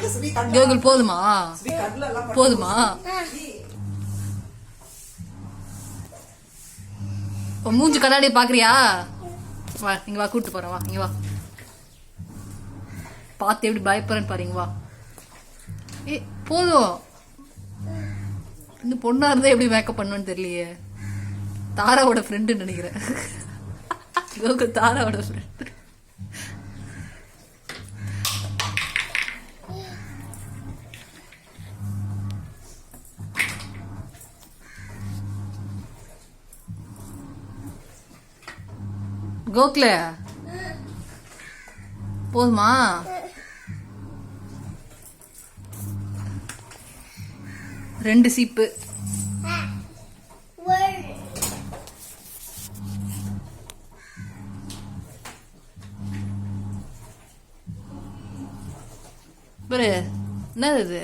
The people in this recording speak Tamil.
கோகுல் போதுமா போதுமா? மூஞ்சி கண்ணாடி பாக்குறியா? வா இங்க வா, கூட்டு போறேன். வா இங்க வா, பார்த்து எப்படி பயப்படுறேன்னு பாருங்க. வா. ஏ போதும். இன்னும் பொண்ணா இருந்தா எப்படி மேக்கப் பண்ணுவேன்னு தெரியலையே. தாராவோட ஃப்ரெண்டுன்னு நினைக்கிறேன். கோகுல் தாராவோட ஃப்ரெண்ட். கோகுல போதுமா? ரெண்டு சீப்பு. என்னது இது?